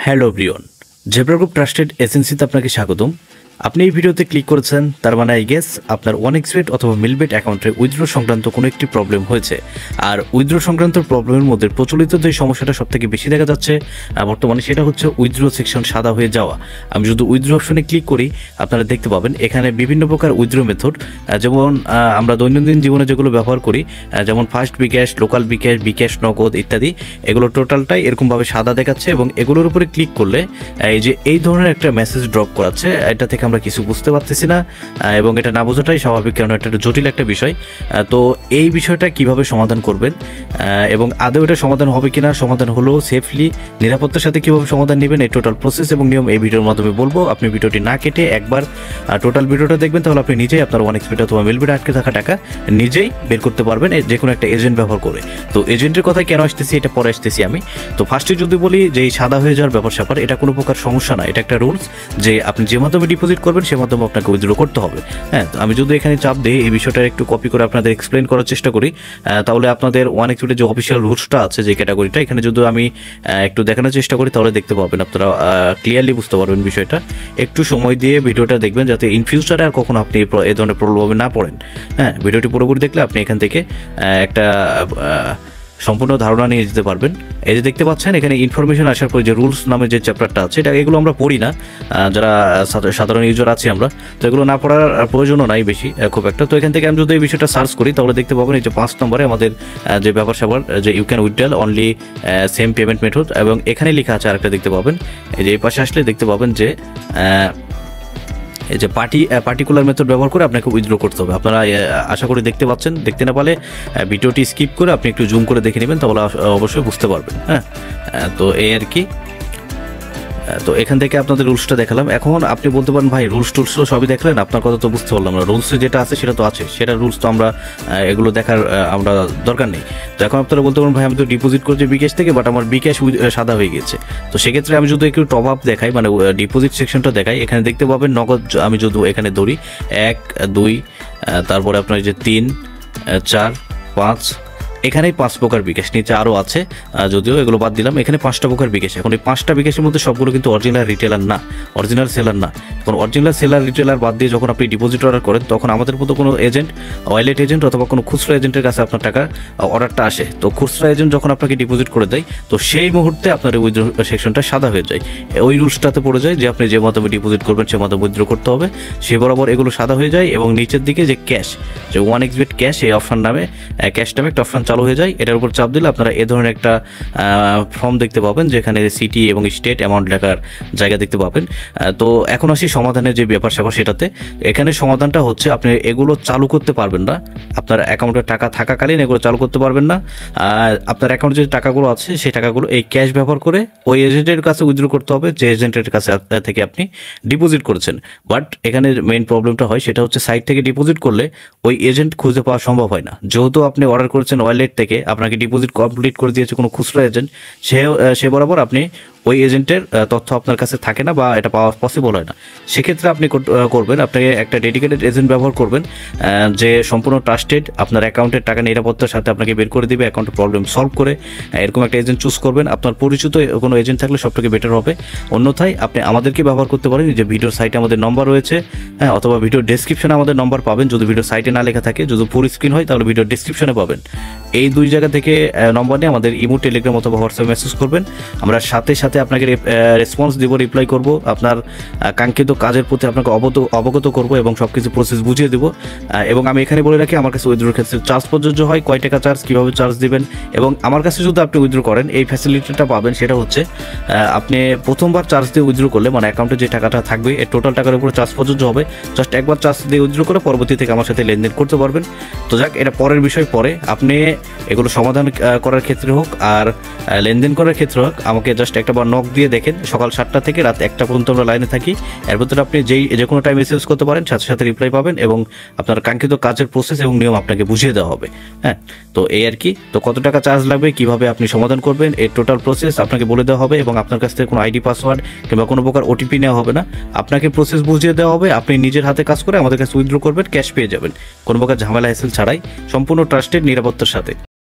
Hello Brian, zebra group trusted এজেন্সিতে আপনাকে স্বাগতম। আপনি এই ভিডিওতে ক্লিক করেছেন, তার মানে আই গেস আপনার OneXBet অথবা মিলবেট অ্যাকাউন্টে উইথড্র সংক্রান্ত কোনো একটি প্রবলেম হয়েছে। আর উইথড্র সংক্রান্ত প্রবলেমের মধ্যে প্রচলিত যে সমস্যাটা সবথেকে বেশি দেখা যাচ্ছে বর্তমানে, সেটা হচ্ছে উইথড্র সেকশন সাদা হয়ে যাওয়া। আমি যদি উইথড্র অপশনে ক্লিক করি, আপনারা দেখতে পাবেন এখানে বিভিন্ন প্রকার উইথড্র মেথড, যেমন আমরা দৈনন্দিন জীবনে যেগুলো ব্যবহার করি, যেমন ফার্স্ট বিকাশ, লোকাল বিকাশ, বিকাশ নগদ ইত্যাদি, এগুলো টোটালটাই এরকমভাবে সাদা দেখাচ্ছে এবং এগুলোর উপরে ক্লিক করলে এই ধরনের একটা মেসেজ ড্রপ করাচ্ছে। এটা থেকে আমরা কিছু বুঝতে পারতেছি না এবং এটা না বোঝাটাই স্বাভাবিক, কারণ এটা জটিল একটা বিষয়। তো এই বিষয়টা কিভাবে সমাধান করবেন এবং আদৌ এটা সমাধান হবে কিনা, সমাধান হলেও সেফলি নিরাপত্তার সাথে কিভাবে সমাধান নেবেন, এই টোটাল প্রসেস এবং নিয়ম এই ভিডিওর মাধ্যমে বলবো। আপনি ভিডিওটি না কেটে একবার টোটাল ভিডিওটা দেখবেন, তাহলে আপনি নিজেই আপনার OneXBet অথবা মিলবেটে আটকে থাকা টাকা নিজেই বের করতে পারবেন যে কোনো একটা এজেন্ট ব্যবহার করে। তো এজেন্টের কথায় কেন আসতেছি, এটা পরে আসতেছি আমি। তো ফার্স্টে যদি বলি যে এই সাদা হয়ে যাওয়ার ব্যাপার স্যাপার, এটা কোনো প্রকার সমস্যা না, এটা একটা রুলস যে আপনি যে মাধ্যমে ডিপোজিট করবেন সে মাধ্যমে আপনাকে উইথড্র করতে হবে। হ্যাঁ, তো আমি যদি এখানে চাপ দিই, এই বিষয়টা একটু কপি করে আপনাদের এক্সপ্লেন করার চেষ্টা করি, তাহলে আপনাদের OneXBet যে অফিসিয়াল রুলসটা আছে, যে ক্যাটাগরিটা, এখানে যদি আমি একটু দেখানোর চেষ্টা করি, তাহলে দেখতে পাবেন, আপনারা ক্লিয়ারলি বুঝতে পারবেন বিষয়টা। একটু সময় দিয়ে ভিডিওটা দেখবেন, যাতে ইন ফিউচারে আর কখনো আপনি এই ধরনের প্রবলেমে না পড়েন। হ্যাঁ, ভিডিওটি পুরোপুরি দেখলে আপনি এখান থেকে একটা সম্পূর্ণ ধারণা নিয়ে যেতে পারবেন। এই যে দেখতে পাচ্ছেন এখানে ইনফরমেশন আসার পরে যে রুলস নামে যে চ্যাপ্টারটা আছে, এটা এগুলো আমরা পড়ি না, যারা সাধারণ ইউজার আছি আমরা, তো এগুলো না পড়ার প্রয়োজনও নাই বেশি খুব একটা। তো এখান থেকে আমি যদি এই বিষয়টা সার্চ করি, তাহলে দেখতে পাবেন এই যে 5 নম্বরে আমাদের যে ব্যাপার স্যাপার, যে you can withdrawal only same payment method, এবং এখানে লেখা আছে আরেকটা, দেখতে পাবেন এই যে এই পাশে আসলে দেখতে পাবেন যে এই যে পার্টিকুলার মেথড ব্যবহার করে আপনাকে উইথড্র করতে হবে। আপনারা আশা করি দেখতে পাচ্ছেন, দেখতে না পারলে ভিডিওটি স্কিপ করে আপনি একটু জুম করে দেখে নেবেন, তাহলে অবশ্যই বুঝতে পারবেন। হ্যাঁ, তো এই আর কি। তো এখান থেকে আপনাদের রুলসটা দেখালাম। এখন আপনি বলতে পারেন, ভাই রুলস টুলস সবই দেখলেন, আপনার কথা তো বুঝতে পারলাম না, রুলস যেটা আছে সেটা তো আছে, সেটা রুলস তো আমরা এগুলো দেখার আমরা দরকার নেই। তো এখন আপনারা বলতে পারেন, ভাই আমি তো ডিপোজিট করছি বিকাশ থেকে, বাট আমার বিকাশ সাদা হয়ে গেছে। তো সেক্ষেত্রে আমি যদি একটু টপ আপ দেখাই, মানে ডিপোজিট সেকশনটা দেখাই, এখানে দেখতে পাবেন নগদ, আমি যদি এখানে ধরি 1, 2, তারপরে আপনার যে 3, 4, 5, এখানেই 5 প্রকার বিকাশ, নিচে আরও আছে, যদিও এগুলো বাদ দিলাম। এখানে 5টা প্রকার বিকাশ। এখন এই 5টা বিকাশের মধ্যে সবগুলো কিন্তু অরিজিনাল রিটেলার না, অরিজিনাল সেলার না। এখন অরিজিনাল সেলার রিটেলার বাদ দিয়ে যখন আপনি ডিপোজিট অর্ডার করেন, তখন আমাদের মতো কোনো এজেন্ট, ওয়ালেট এজেন্ট অথবা কোনো খুচরা এজেন্টের কাছে আপনার টাকা অর্ডারটা আসে। তো খুচরা এজেন্ট যখন আপনাকে ডিপোজিট করে দেয়, তো সেই মুহূর্তে আপনার উইথড্র সেকশনটা সাদা হয়ে যায়, ওই রুলসটাতে পড়ে যায় যে আপনি যে মাধ্যমে ডিপোজিট করবেন সে মাধ্যমে উইথড্র করতে হবে, সে বরাবর এগুলো সাদা হয়ে যায়। এবং নিচের দিকে যে ক্যাশ, যে OneXBet ক্যাশ, এই অপশন নামে ক্যাশ নামে একটা অপশন চালু হয়ে যায়। এটার উপর চাপ দিলে আপনারা এ ধরনের একটা ফর্ম দেখতে পাবেন, যেখানে সিটি এবং স্টেট অ্যামাউন্ট লেখার জায়গা দেখতে পাবেন। তো এখন আসি সমাধানের যে ব্যাপার স্যাপার সেটাতে। এখানে সমাধানটা হচ্ছে, আপনি এগুলো চালু করতে পারবেন না, আপনার অ্যাকাউন্টে টাকা থাকাকালীন এগুলো চালু করতে পারবেন না। আপনার অ্যাকাউন্টে যে টাকাগুলো আছে, সেই টাকাগুলো এই ক্যাশ ব্যবহার করে ওই এজেন্টের কাছে উইথড্র করতে হবে, যে এজেন্টের কাছে থেকে আপনি ডিপোজিট করেছেন। বাট এখানে মেইন প্রবলেমটা হয়, সেটা হচ্ছে সাইট থেকে ডিপোজিট করলে ওই এজেন্ট খুঁজে পাওয়া সম্ভব হয় না। যেহেতু আপনি অর্ডার করেছেন ওয়ালেট থেকে, আপনাকে ডিপোজিট কমপ্লিট করে দিয়েছে কোনো খুচরা এজেন্ট, সে বরাবর আপনি ওই এজেন্টের তথ্য আপনার কাছে থাকে না, বা এটা পাওয়া পসিবল হয় না। সেক্ষেত্রে আপনি করবেন, আপনাকে একটা ডেডিকেটেড এজেন্ট ব্যবহার করবেন, যে সম্পূর্ণ ট্রাস্টেড, আপনার অ্যাকাউন্টের টাকা নিরাপত্তার সাথে আপনাকে বের করে দিবে, অ্যাকাউন্টের প্রবলেম সলভ করে, এরকম একটা এজেন্ট চুজ করবেন। আপনার পরিচিত কোনো এজেন্ট থাকলে সবথেকে বেটার হবে। অন্যথায় আপনি আমাদেরকে ব্যবহার করতে পারেন, যে ভিডিওর সাইটে আমাদের নম্বর রয়েছে, হ্যাঁ, অথবা ভিডিওর ডেসক্রিপশনে আমাদের নম্বর পাবেন। যদি ভিডিওর সাইটে না লেখা থাকে, যদি ফুল স্ক্রিন হয়, তাহলে ভিডিওর ডেসক্রিপশনে পাবেন। এই 2 জায়গা থেকে নম্বর নিয়ে আমাদের ইমো, টেলিগ্রাম অথবা হোয়াটসঅ্যাপে মেসেজ করবেন। আমরা সাথে সাথে আপনাকে রেসপন্স দিব, রিপ্লাই করব, আপনার কাঙ্ক্ষিত কাজের প্রতি আপনাকে অবগত করব এবং সবকিছু প্রসেস বুঝিয়ে দেব। এবং আমি এখানে বলে রাখি, আমার কাছে উইথড্রোর ক্ষেত্রে চার্জ প্রযোজ্য হয়, কয় টাকা চার্জ, কীভাবে চার্জ দিবেন। এবং আমার কাছে যদি আপনি উইথড্রো করেন, এই ফ্যাসিলিটিটা পাবেন, সেটা হচ্ছে আপনি প্রথমবার চার্জ দিয়ে উইথড্রো করলে, মানে অ্যাকাউন্টে যে টাকাটা থাকবে এর টোটাল টাকার উপরে চার্জ প্রযোজ্য হবে। জাস্ট একবার চার্জ দিয়ে উইথড্রো করে পরবর্তী থেকে আমার সাথে লেনদেন করতে পারবেন। তো যাক, এটা পরের বিষয়, পরে আপনি এগুলো সমাধান করার ক্ষেত্রে হোক আর লেনদেন করার ক্ষেত্রে হোক, আমাকে জাস্ট একটাবার নক দিয়ে দেখেন। সকাল 7টা থেকে রাত 1টা পর্যন্ত আমরা লাইনে থাকি। এর ভিতরে আপনি যে কোনো টাইম মেসেজ করতে পারেন, সাথে সাথে রিপ্লাই পাবেন এবং আপনার কাঙ্ক্ষিত কাজের প্রসেস এবং নিয়ম আপনাকে বুঝিয়ে দেওয়া হবে। হ্যাঁ, তো এই আর কি। তো কত টাকা চার্জ লাগবে, কিভাবে আপনি সমাধান করবেন, এর টোটাল প্রসেস আপনাকে বলে দেওয়া হবে এবং আপনার কাছ থেকে কোনো আইডি, পাসওয়ার্ড কিংবা কোনো প্রকার ওটিপি নেওয়া হবে না। আপনাকে প্রসেস বুঝিয়ে দেওয়া হবে, আপনি নিজের হাতে কাজ করে আমাদের কাছে উইথড্র করবেন, ক্যাশ পেয়ে যাবেন, কোনো প্রকার ঝামেলা হ্যাসেল ছাড়াই, সম্পূর্ণ ট্রাস্টেড নিরাপত্তার সাথে।